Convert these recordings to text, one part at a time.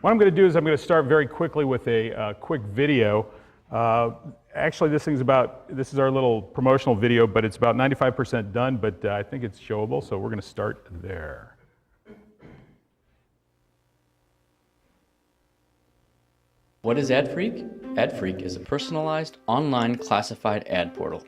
What I'm going to do is I'm going to start very quickly with a quick video. Actually, this is our little promotional video, but it's about 95% done, but I think it's showable, so we're going to start there. What is AdFreeq? AdFreeq is a personalized online classified ad portal.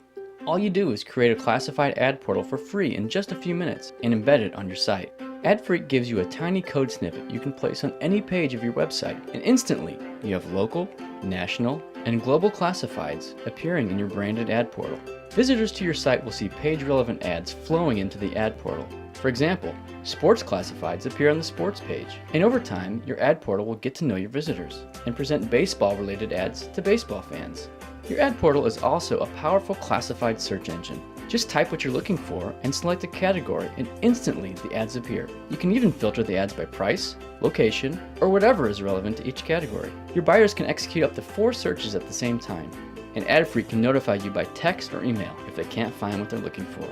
All you do is create a classified ad portal for free in just a few minutes and embed it on your site. AdFreeq gives you a tiny code snippet you can place on any page of your website, and instantly you have local, national, and global classifieds appearing in your branded ad portal. Visitors to your site will see page-relevant ads flowing into the ad portal. For example, sports classifieds appear on the sports page, and over time, your ad portal will get to know your visitors and present baseball-related ads to baseball fans. Your ad portal is also a powerful classified search engine. Just type what you're looking for and select a category, and instantly the ads appear. You can even filter the ads by price, location, or whatever is relevant to each category. Your buyers can execute up to 4 searches at the same time, and AdFreeq can notify you by text or email if they can't find what they're looking for.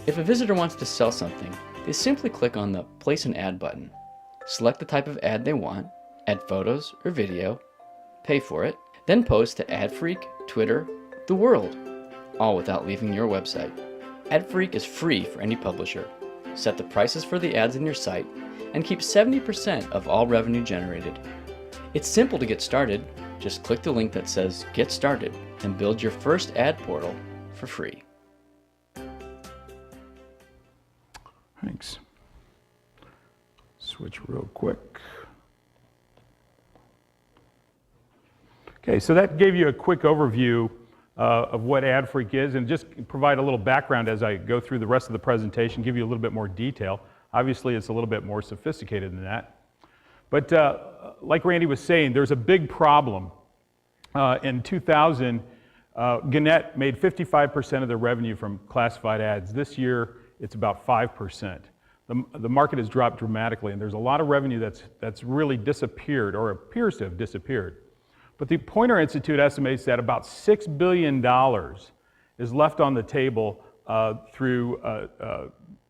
If a visitor wants to sell something, they simply click on the Place an Ad button. Select the type of ad they want, add photos or video, pay for it, then post to AdFreeq, Twitter, the world, all without leaving your website. AdFreeq is free for any publisher. Set the prices for the ads in your site and keep 70% of all revenue generated. It's simple to get started. Just click the link that says Get Started and build your first ad portal for free. Thanks. Switch real quick. Okay, so that gave you a quick overview of what AdFreeq is, and just provide a little background as I go through the rest of the presentation, give you a little bit more detail. Obviously, it's a little bit more sophisticated than that. But like Randy was saying, there's a big problem. In 2000, Gannett made 55% of their revenue from classified ads. This year, it's about 5%. The market has dropped dramatically, and there's a lot of revenue that's really disappeared, or appears to have disappeared. But the Poynter Institute estimates that about $6 billion is left on the table through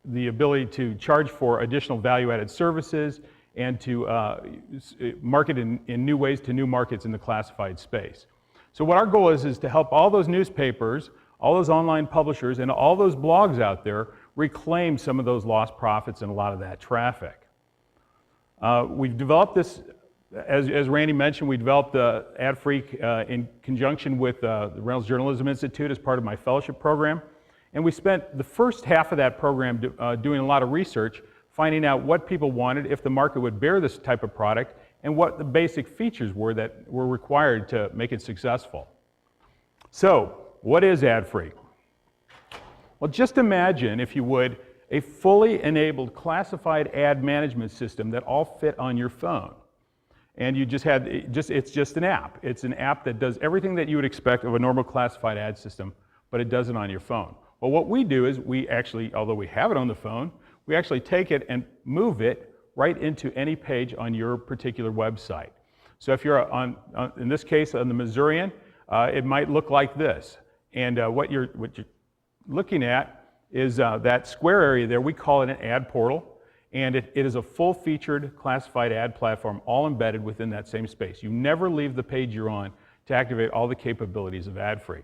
the ability to charge for additional value-added services and to market in new ways to new markets in the classified space. So what our goal is to help all those newspapers, all those online publishers, and all those blogs out there reclaim some of those lost profits and a lot of that traffic. We've developed this, as Randy mentioned, we developed AdFreeq in conjunction with the Reynolds Journalism Institute as part of my fellowship program. And we spent the first half of that program doing a lot of research, finding out what people wanted, if the market would bear this type of product, and what the basic features were that were required to make it successful. So, what is AdFreeq? Well, just imagine, if you would, a fully enabled classified ad management system that all fit on your phone. And you just had, it's just an app. It's an app that does everything that you would expect of a normal classified ad system, but it does it on your phone. Well, what we do is we actually, although we have it on the phone, we actually take it and move it right into any page on your particular website. So if you're in this case, on the Missourian, it might look like this. And what you're looking at is that square area there. We call it an ad portal. And it is a full-featured classified ad platform, all embedded within that same space. You never leave the page you're on to activate all the capabilities of AdFreeq.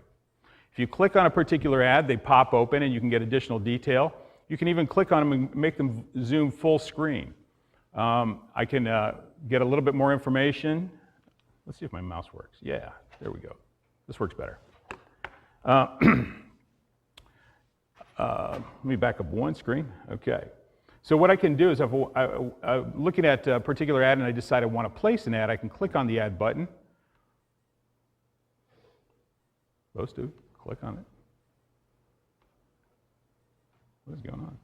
If you click on a particular ad, they pop open and you can get additional detail. You can even click on them and make them zoom full screen. I can get a little bit more information. Let's see if my mouse works. Yeah, there we go. This works better. Let me back up one screen. Okay. So what I can do is, if I'm looking at a particular ad and I decide I want to place an ad, I can click on the ad button. Supposed to click on it. What is going on?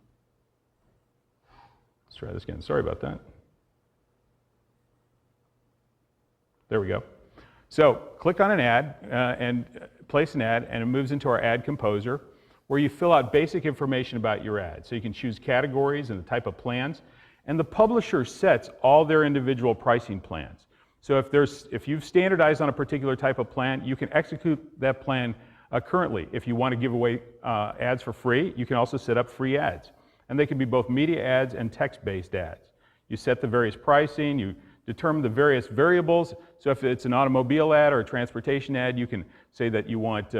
Let's try this again. Sorry about that. There we go. So click on an ad and place an ad, and it moves into our ad composer, where you fill out basic information about your ad. So you can choose categories and the type of plans, and the publisher sets all their individual pricing plans. So if you've standardized on a particular type of plan, you can execute that plan currently. If you want to give away ads for free, you can also set up free ads. And they can be both media ads and text-based ads. You set the various pricing, you determine the various variables. So if it's an automobile ad or a transportation ad, you can say that you want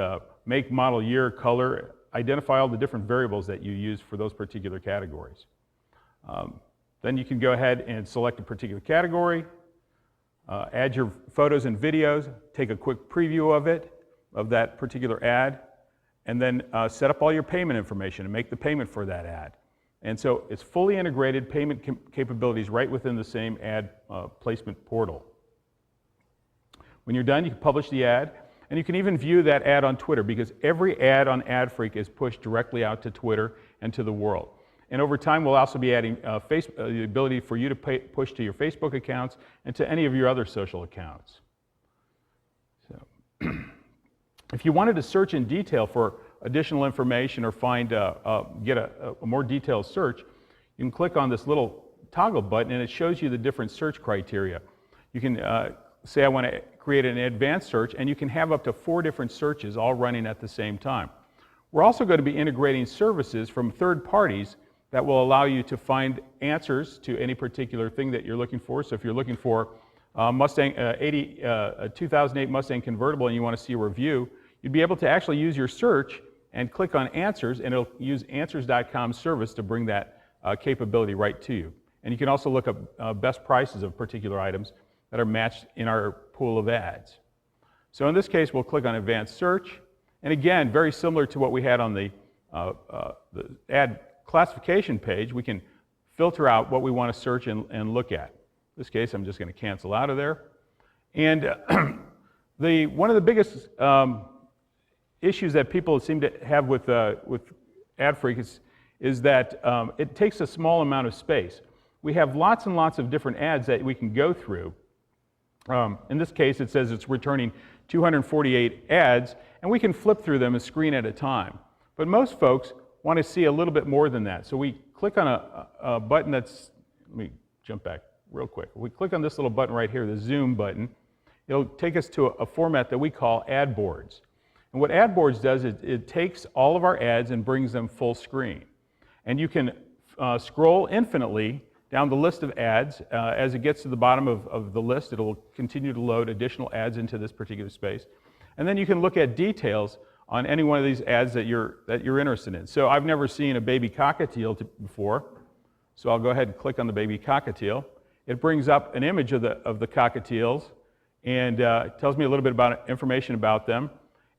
make, model, year, color, identify all the different variables that you use for those particular categories. Then you can go ahead and select a particular category, add your photos and videos, take a quick preview of that particular ad, and then set up all your payment information and make the payment for that ad. And so it's fully integrated payment capabilities right within the same ad placement portal. When you're done, you can publish the ad, and you can even view that ad on Twitter, because every ad on AdFreeq is pushed directly out to Twitter and to the world. And over time, we'll also be adding the ability for you to push to your Facebook accounts and to any of your other social accounts. So, if you wanted to search in detail for additional information or get a more detailed search, you can click on this little toggle button, and it shows you the different search criteria. You can say I want to create an advanced search, and you can have up to 4 different searches all running at the same time. We're also going to be integrating services from third parties that will allow you to find answers to any particular thing that you're looking for. So if you're looking for a 2008 Mustang convertible and you want to see a review, you'd be able to actually use your search and click on Answers, and it'll use Answers.com service to bring that capability right to you. And you can also look up best prices of particular items that are matched in our pool of ads. So in this case, we'll click on Advanced Search. And again, very similar to what we had on the ad classification page, we can filter out what we want to search and look at. In this case, I'm just going to cancel out of there. And one of the biggest issues that people seem to have with AdFreeq is that it takes a small amount of space. We have lots and lots of different ads that we can go through. In this case, it says it's returning 248 ads, and we can flip through them a screen at a time. But most folks want to see a little bit more than that. So we click on a button that's, let me jump back real quick. We click on this little button right here, the zoom button. It'll take us to a format that we call ad boards. And what ad boards does is it takes all of our ads and brings them full screen. And you can scroll infinitely down the list of ads. As it gets to the bottom of the list, it will continue to load additional ads into this particular space. And then you can look at details on any one of these ads that you're interested in. So I've never seen a baby cockatiel before, so I'll go ahead and click on the baby cockatiel. It brings up an image of the cockatiels and tells me a little bit about information about them.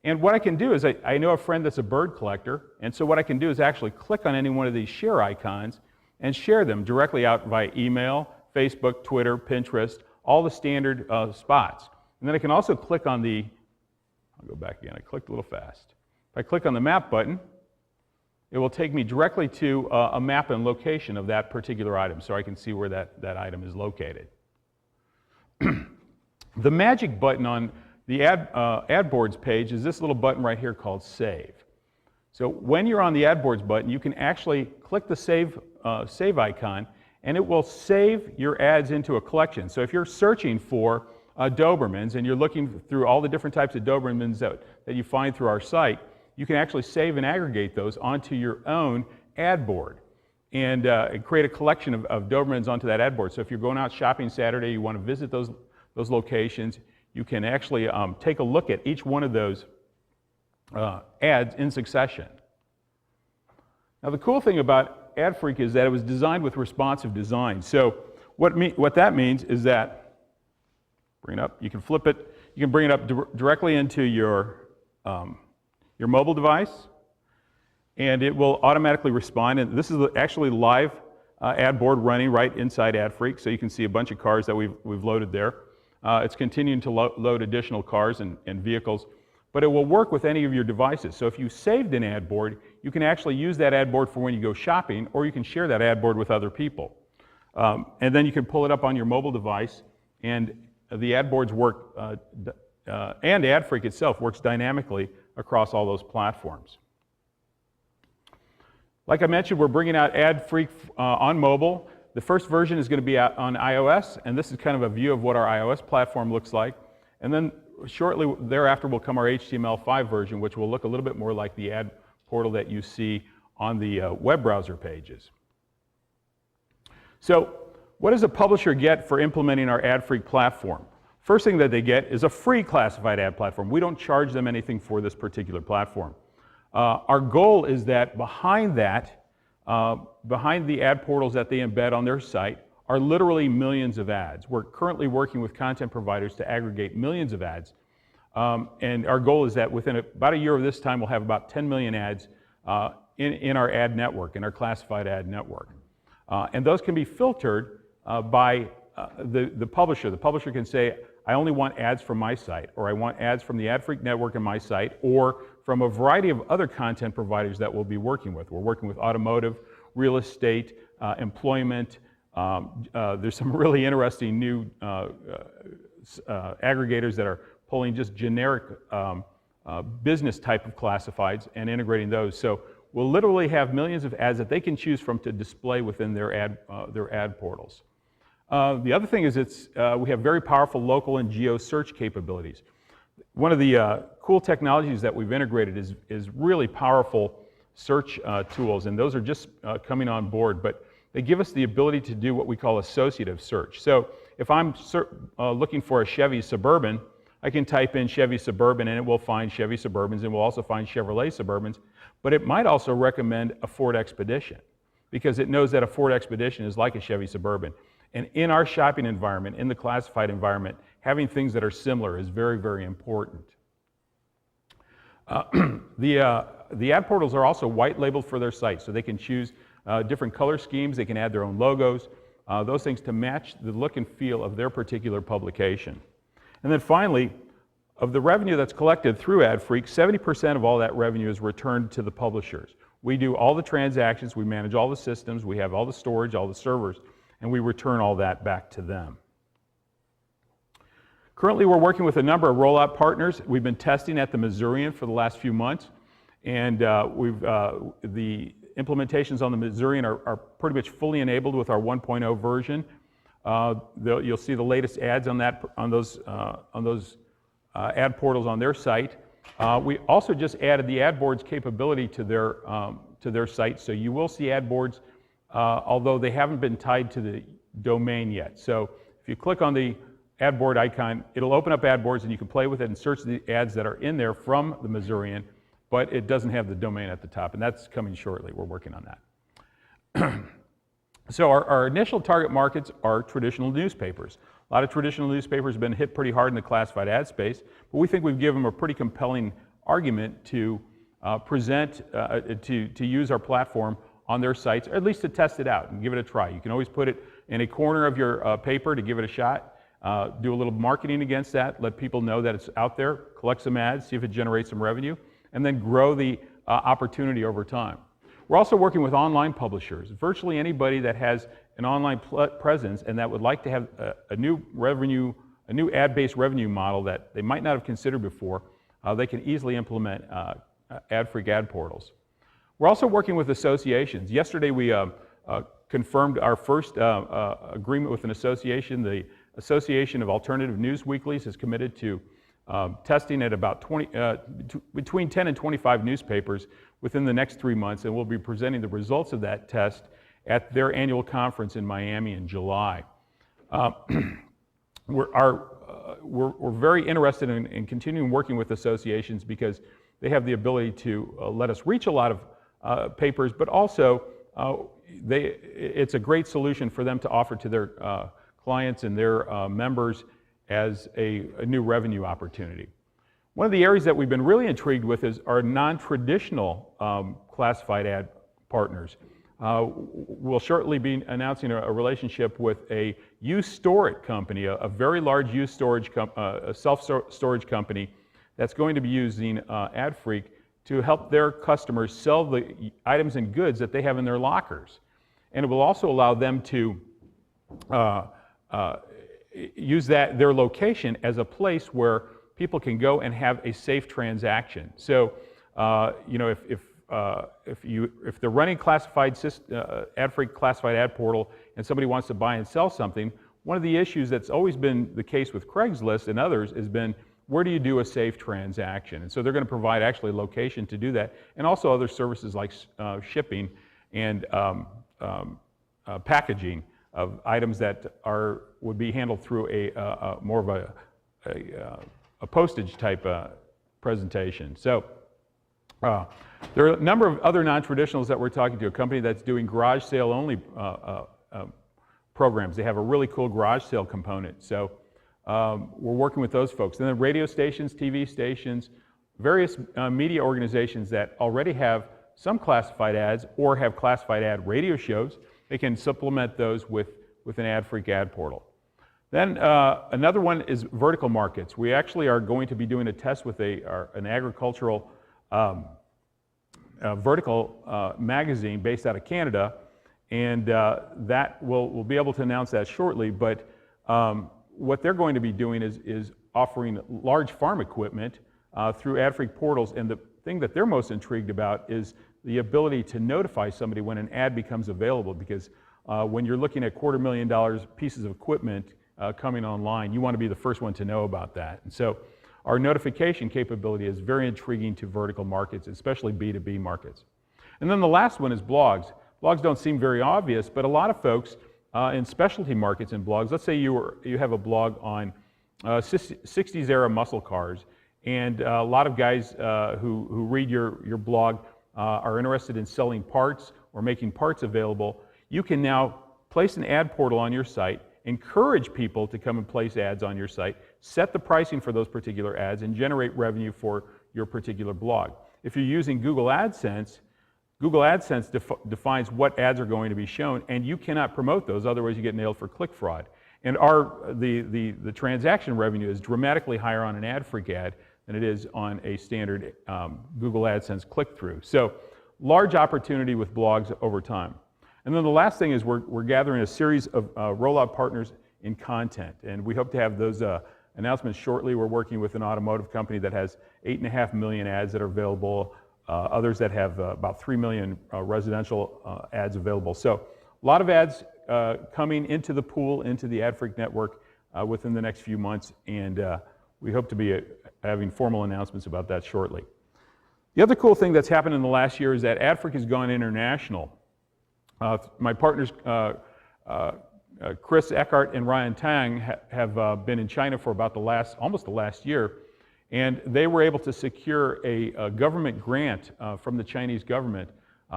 And what I can do is, I know a friend that's a bird collector, and so what I can do is actually click on any one of these share icons and share them directly out via email, Facebook, Twitter, Pinterest, all the standard spots. And then I can also click on I'll go back again, I clicked a little fast. If I click on the map button, it will take me directly to a map and location of that particular item, so I can see where that item is located. The magic button on the ad boards page is this little button right here called Save. So when you're on the ad boards button, you can actually click the save icon, and it will save your ads into a collection. So if you're searching for Dobermans and you're looking through all the different types of Dobermans that you find through our site, you can actually save and aggregate those onto your own ad board and create a collection of Dobermans onto that ad board. So if you're going out shopping Saturday, you want to visit those locations, you can actually take a look at each one of those ads in succession. Now the cool thing about AdFreeq is that it was designed with responsive design. So what that means is that, bring it up, you can flip it, you can bring it up directly into your mobile device, and it will automatically respond. And this is actually live ad board running right inside AdFreeq, so you can see a bunch of cars that we've loaded there. It's continuing to load additional cars and vehicles, but it will work with any of your devices. So if you saved an ad board, you can actually use that ad board for when you go shopping, or you can share that ad board with other people. And then you can pull it up on your mobile device, and the ad boards work, and AdFreeq itself works dynamically across all those platforms. Like I mentioned, we're bringing out AdFreeq on mobile. The first version is going to be out on iOS, and this is kind of a view of what our iOS platform looks like. And then shortly thereafter will come our HTML5 version, which will look a little bit more like the ad portal that you see on the web browser pages. So what does a publisher get for implementing our AdFreeq platform? First thing that they get is a free classified ad platform. We don't charge them anything for this particular platform. Our goal is that behind the ad portals that they embed on their site are literally millions of ads. We're currently working with content providers to aggregate millions of ads. And our goal is that within about a year of this time, we'll have about 10 million ads in our ad network, in our classified ad network. And those can be filtered by the publisher. The publisher can say, I only want ads from my site, or I want ads from the AdFreeq network in my site, or from a variety of other content providers that we'll be working with. We're working with automotive, real estate, employment. There's some really interesting new aggregators that are pulling just generic business type of classifieds and integrating those. So we'll literally have millions of ads that they can choose from to display within their ad portals. The other thing is we have very powerful local and geo search capabilities. One of the cool technologies that we've integrated is really powerful search tools, and those are just coming on board, but they give us the ability to do what we call associative search. So if I'm looking for a Chevy Suburban, I can type in Chevy Suburban and it will find Chevy Suburbans, and will also find Chevrolet Suburbans, but it might also recommend a Ford Expedition because it knows that a Ford Expedition is like a Chevy Suburban. And in our shopping environment, in the classified environment, having things that are similar is very, very important. The ad portals are also white labeled for their site, so they can choose different color schemes, they can add their own logos, those things to match the look and feel of their particular publication. And then finally, of the revenue that's collected through AdFreeq, 70% of all that revenue is returned to the publishers. We do all the transactions, we manage all the systems, we have all the storage, all the servers, and we return all that back to them. Currently, we're working with a number of rollout partners. We've been testing at the Missourian for the last few months, and the implementations on the Missourian are pretty much fully enabled with our 1.0 version. You'll see the latest ads on those ad portals on their site. We also just added the ad boards capability to their site, so you will see ad boards, although they haven't been tied to the domain yet. So if you click on the ad board icon, it'll open up ad boards and you can play with it and search the ads that are in there from the Missourian, but it doesn't have the domain at the top, and that's coming shortly. We're working on that. So our initial target markets are traditional newspapers. A lot of traditional newspapers have been hit pretty hard in the classified ad space, but we think we've given them a pretty compelling argument to to use our platform on their sites, or at least to test it out and give it a try. You can always put it in a corner of your paper to give it a shot, do a little marketing against that, let people know that it's out there, collect some ads, see if it generates some revenue, and then grow the opportunity over time. We're also working with online publishers. Virtually anybody that has an online presence and that would like to have a new ad-based revenue model that they might not have considered before, they can easily implement AdFreeq ad portals. We're also working with associations. Yesterday we confirmed our first agreement with an association. The Association of Alternative News Weeklies is committed to testing at about between 10 and 25 newspapers within the next 3 months, and we'll be presenting the results of that test at their annual conference in Miami in July. We're very interested in continuing working with associations because they have the ability to let us reach a lot of papers, but also it's a great solution for them to offer to their clients and their members as a new revenue opportunity. One of the areas that we've been really intrigued with is our non-traditional classified ad partners. We'll shortly be announcing a relationship with a used storage company, a very large used storage self-storage company that's going to be using AdFreeq to help their customers sell the items and goods that they have in their lockers. And it will also allow them to use their location as a place where people can go and have a safe transaction. So, if they're running classified AdFreeq classified ad portal and somebody wants to buy and sell something, one of the issues that's always been the case with Craigslist and others has been, where do you do a safe transaction? And so they're going to provide actually a location to do that, and also other services like shipping and packaging of items that would be handled through more of a postage type presentation. So there are a number of other non-traditionals that we're talking to. A company that's doing garage sale only programs. They have a really cool garage sale component. So we're working with those folks. And then radio stations, TV stations, various media organizations that already have some classified ads or have classified ad radio shows. They can supplement those with an AdFreeq ad portal. Then another one is vertical markets. We actually are going to be doing a test with an agricultural vertical magazine based out of Canada, and that we'll be able to announce that shortly. But what they're going to be doing is offering large farm equipment through AdFreeq portals, and the thing that they're most intrigued about is the ability to notify somebody when an ad becomes available, because when you're looking at $250,000 pieces of equipment coming online, you want to be the first one to know about that. And so our notification capability is very intriguing to vertical markets, especially B2B markets. And then the last one is blogs. Blogs don't seem very obvious, but a lot of folks in specialty markets in blogs, let's say you have a blog on 60s era muscle cars, and a lot of guys who read your blog are interested in selling parts or making parts available. You can now place an ad portal on your site, encourage people to come and place ads on your site, set the pricing for those particular ads, and generate revenue for your particular blog. If you're using Google AdSense, Google AdSense defines what ads are going to be shown, and you cannot promote those, otherwise you get nailed for click fraud. And the transaction revenue is dramatically higher on an AdFreeq ad than it is on a standard Google AdSense click-through. So large opportunity with blogs over time. And then the last thing is we're gathering a series of rollout partners in content, and we hope to have those announcements shortly. We're working with an automotive company that has 8.5 million ads that are available, others that have about 3 million residential ads available. So a lot of ads coming into the pool, into the AdFreeq network within the next few months, and we hope to be having formal announcements about that shortly. The other cool thing that's happened in the last year is that AdFreeq has gone international. My partners, Chris Eckhart and Ryan Tang, have been in China for about almost the last year, and they were able to secure a government grant from the Chinese government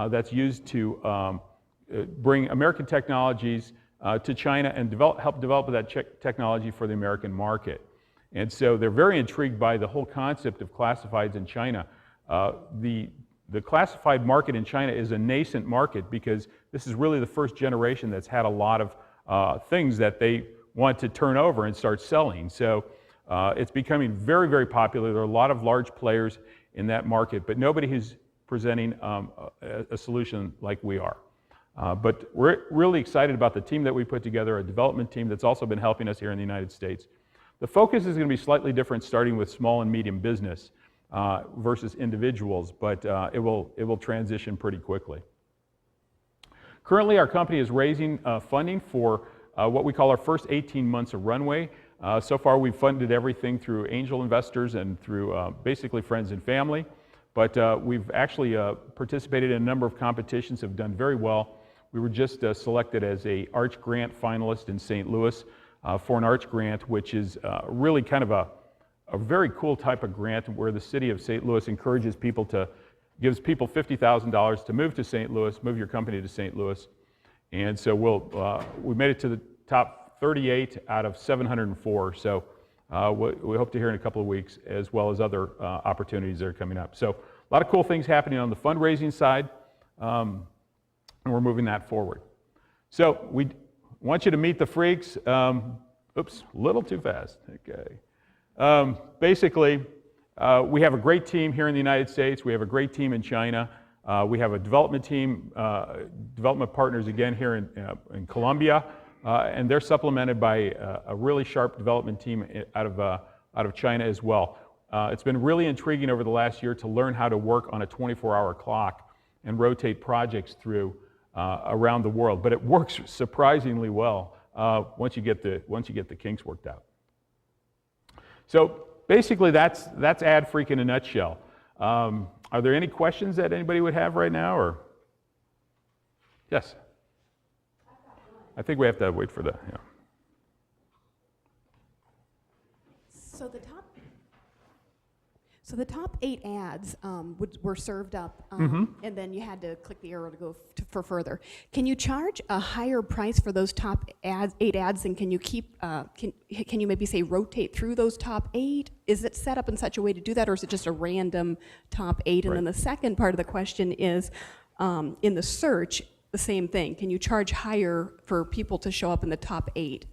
that's used to bring American technologies to China and help develop that technology for the American market. And so they're very intrigued by the whole concept of classifieds in China. The classified market in China is a nascent market because this is really the first generation that's had a lot of things that they want to turn over and start selling. So it's becoming very, very popular. There are a lot of large players in that market, but nobody who's presenting a solution like we are. But we're really excited about the team that we put together, a development team that's also been helping us here in the United States. The focus is going to be slightly different, starting with small and medium business versus individuals, but it will transition pretty quickly. Currently, our company is raising funding for what we call our first 18 months of runway. So far, we've funded everything through angel investors and through basically friends and family, but we've actually participated in a number of competitions, have done very well. We were just selected as a Arch Grant finalist in St. Louis for an Arch Grant, which is really kind of a very cool type of grant where the city of St. Louis encourages people gives people $50,000 to move to St. Louis, move your company to St. Louis. And so we made it to the top 38 out of 704. So we hope to hear in a couple of weeks, as well as other opportunities that are coming up. So a lot of cool things happening on the fundraising side, and we're moving that forward. So we want you to meet the freaks. Oops, a little too fast. Okay. Basically, we have a great team here in the United States. We have a great team in China. We have a development team, development partners again here in Colombia, and they're supplemented by a really sharp development team out of China as well. It's been really intriguing over the last year to learn how to work on a 24-hour clock and rotate projects through around the world, but it works surprisingly well once you get the kinks worked out. So basically, that's AdFreeq in a nutshell. Are there any questions that anybody would have right now, or? Yes. I've got one. I think we have to wait for the, yeah. So the top 8 ads were served up, and then you had to click the arrow to go for further. Can you charge a higher price for those top 8 ads, and can you keep? Can you maybe say rotate through those top 8? Is it set up in such a way to do that, or is it just a random top 8? And then the second part of the question is, in the search, the same thing. Can you charge higher for people to show up in the top 8?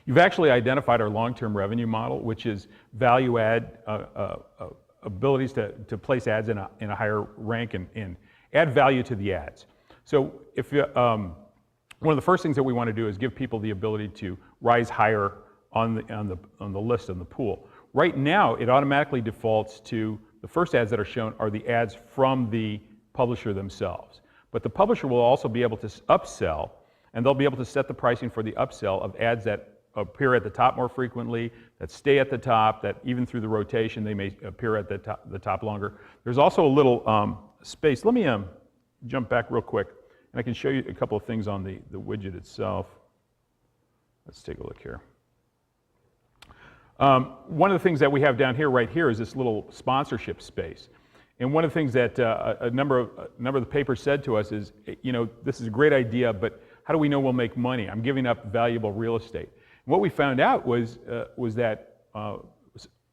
You've actually identified our long-term revenue model, which is value add abilities to place ads in a higher rank and add value to the ads. So if you, one of the first things that we want to do is give people the ability to rise higher on the list, on the pool. Right now, it automatically defaults to the first ads that are shown are the ads from the publisher themselves. But the publisher will also be able to upsell, and they'll be able to set the pricing for the upsell of ads that appear at the top more frequently, that stay at the top, that even through the rotation they may appear at the top longer. There's also a little space. Let me jump back real quick, and I can show you a couple of things on the widget itself. Let's take a look here. One of the things that we have down here, right here, is this little sponsorship space. And one of the things that a number of the papers said to us is, you know, this is a great idea, but how do we know we'll make money? I'm giving up valuable real estate. What we found out was that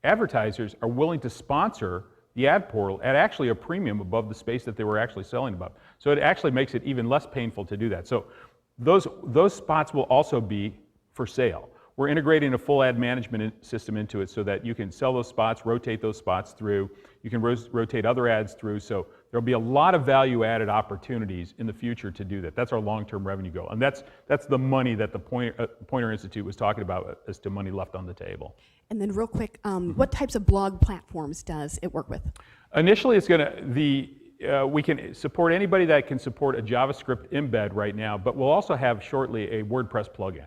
advertisers are willing to sponsor the ad portal at actually a premium above the space that they were actually selling above. So it actually makes it even less painful to do that. So those spots will also be for sale. We're integrating a full ad management system into it so that you can sell those spots, rotate those spots through. You can rotate other ads through. So there'll be a lot of value-added opportunities in the future to do that. That's our long-term revenue goal. And that's the money that the Pointer Institute was talking about as to money left on the table. And then real quick, what types of blog platforms does it work with? Initially, it's going to, we can support anybody that can support a JavaScript embed right now, but we'll also have shortly a WordPress plugin.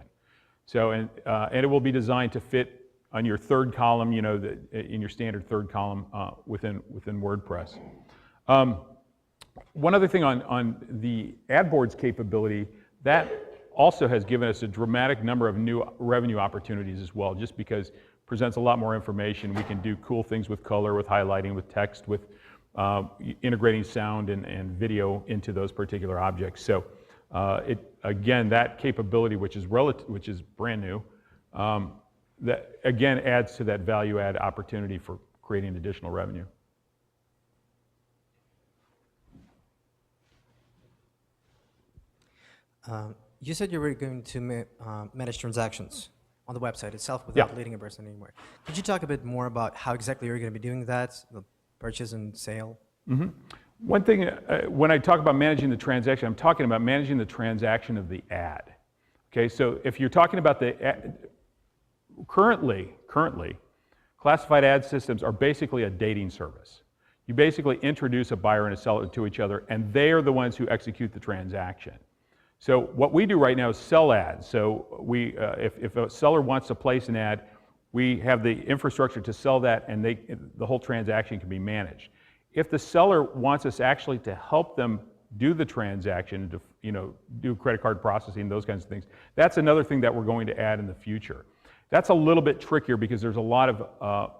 So, and it will be designed to fit on your third column, you know, in your standard third column within WordPress. One other thing on the ad boards capability, that also has given us a dramatic number of new revenue opportunities as well, just because it presents a lot more information. We can do cool things with color, with highlighting, with text, with integrating sound and video into those particular objects. So again, that capability, which is brand new, that again adds to that value add opportunity for creating additional revenue. You said you were going to manage transactions on the website itself without leading a person anymore. Could you talk a bit more about how exactly you're going to be doing that, the purchase and sale? Mm-hmm. One thing, when I talk about managing the transaction, I'm talking about managing the transaction of the ad. Okay, so if you're talking about the ad, currently, classified ad systems are basically a dating service. You basically introduce a buyer and a seller to each other, and they are the ones who execute the transaction. So what we do right now is sell ads. So we, if a seller wants to place an ad, we have the infrastructure to sell that, and the whole transaction can be managed. If the seller wants us actually to help them do the transaction, to, you know, do credit card processing, those kinds of things, that's another thing that we're going to add in the future. That's a little bit trickier because there's a lot of,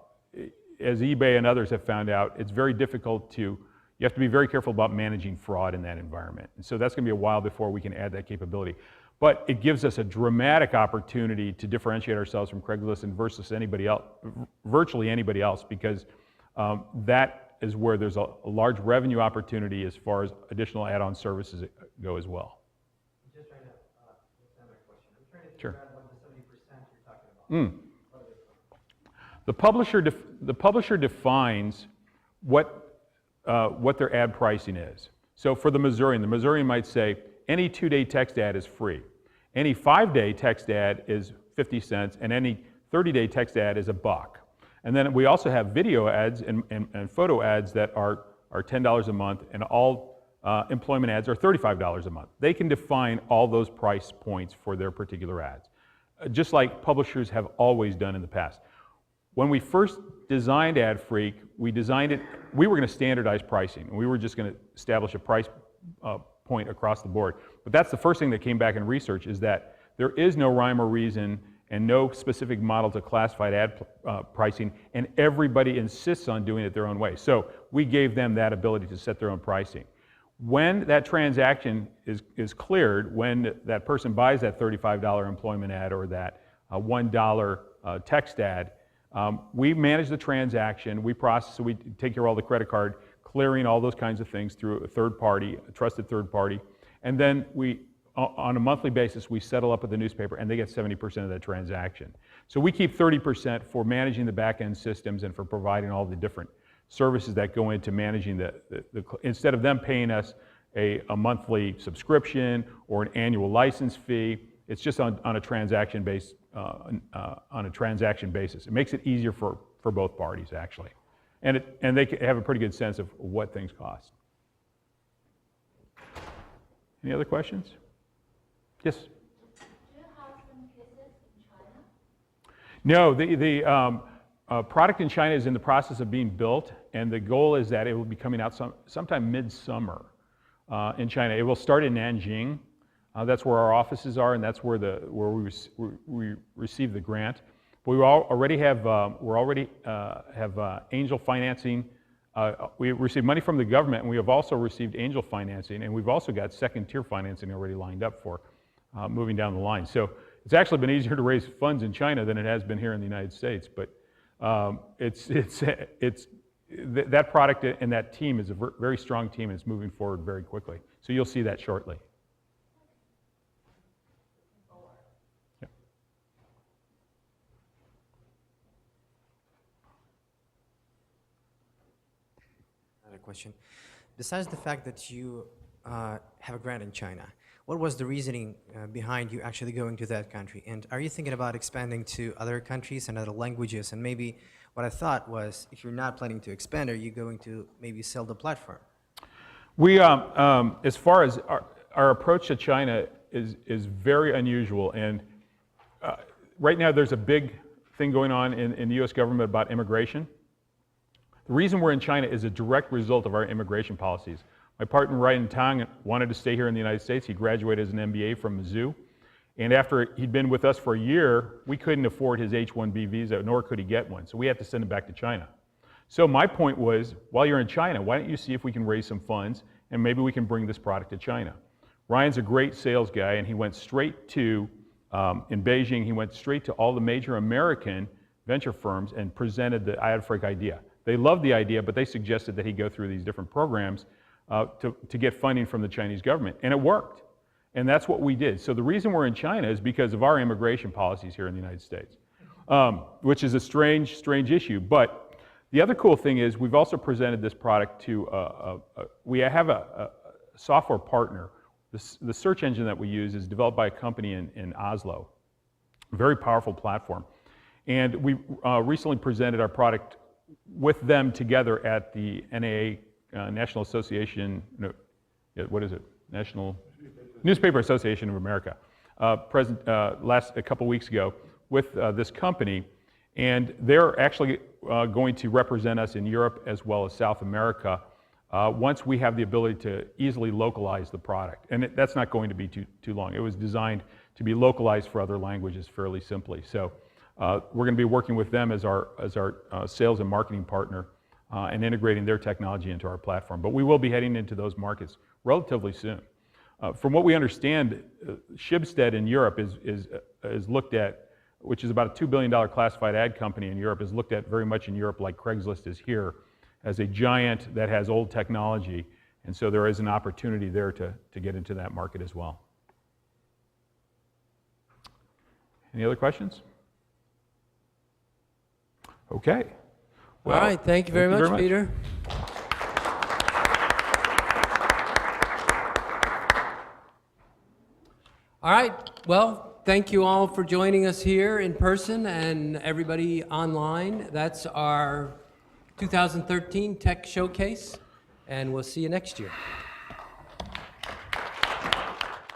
as eBay and others have found out, it's very difficult to, you have to be very careful about managing fraud in that environment. And so that's going to be a while before we can add that capability. But it gives us a dramatic opportunity to differentiate ourselves from Craigslist and versus anybody else, virtually anybody else, because that is where there's a large revenue opportunity as far as additional add-on services go as well. I'm just trying to understand my question. I'm trying to figure out what the 70% you're talking about. The publisher defines what their ad pricing is. So for the Missourian might say any 2-day text ad is free, any 5-day text ad is 50 cents, and any 30-day text ad is $1. And then we also have video ads and photo ads that are $10 a month, and all employment ads are $35 a month. They can define all those price points for their particular ads, just like publishers have always done in the past. When we first designed AdFreeq, we were going to standardize pricing, and we were just going to establish a price point across the board. But that's the first thing that came back in research, is that there is no rhyme or reason and no specific model to classified ad pricing, and everybody insists on doing it their own way. So we gave them that ability to set their own pricing. When that transaction is cleared, when that person buys that $35 employment ad or that $1 text ad, we manage the transaction, we process it, we take care of all the credit card, clearing, all those kinds of things through a third party, a trusted third party, and then we, on a monthly basis, we settle up with the newspaper and they get 70% of that transaction. So we keep 30% for managing the back-end systems and for providing all the different services that go into managing instead of them paying us a monthly subscription or an annual license fee, it's just on a transaction basis. It makes it easier for both parties, actually. And they have a pretty good sense of what things cost. Any other questions? Yes? Do you have some cases in China? No, the product in China is in the process of being built, and the goal is that it will be coming out sometime mid-summer in China. It will start in Nanjing. That's where our offices are, and that's where we receive the grant. But we already have angel financing. We received money from the government, and we have also received angel financing, and we've also got second-tier financing already lined up for moving down the line. So it's actually been easier to raise funds in China than it has been here in the United States. But that product and that team is a very strong team, and it's moving forward very quickly. So you'll see that shortly. Yeah. Another question. Besides the fact that you have a grant in China, what was the reasoning behind you actually going to that country? And are you thinking about expanding to other countries and other languages? And maybe what I thought was, if you're not planning to expand, are you going to maybe sell the platform? We, as far as our approach to China is very unusual. And right now there's a big thing going on in the US government about immigration. The reason we're in China is a direct result of our immigration policies. My partner, Ryan Tang, wanted to stay here in the United States. He graduated as an MBA from Mizzou. And after he'd been with us for a year, we couldn't afford his H-1B visa, nor could he get one. So we had to send him back to China. So my point was, while you're in China, why don't you see if we can raise some funds and maybe we can bring this product to China. Ryan's a great sales guy, and he went straight to, in Beijing, he went straight to all the major American venture firms and presented the AdFreeq idea. They loved the idea, but they suggested that he go through these different programs to get funding from the Chinese government, and it worked. And that's what we did. So the reason we're in China is because of our immigration policies here in the United States, which is a strange issue. But the other cool thing is we've also presented this product to, we have a software partner. The search engine that we use is developed by a company in Oslo, a very powerful platform. And we recently presented our product with them together at the NAA, National Association, no, what is it? National Newspaper Association of America, a couple weeks ago with this company, and they're actually going to represent us in Europe as well as South America once we have the ability to easily localize the product. And that's not going to be too long. It was designed to be localized for other languages fairly simply. So we're going to be working with them as our sales and marketing partner and integrating their technology into our platform. But we will be heading into those markets relatively soon. From what we understand, Schibsted in Europe is looked at, which is about a $2 billion classified ad company in Europe, is looked at very much in Europe like Craigslist is here, as a giant that has old technology. And so there is an opportunity there to get into that market as well. Any other questions? Okay. Well, all right, thank you very much, Peter. All right, well, thank you all for joining us here in person and everybody online. That's our 2013 Tech Showcase, and we'll see you next year.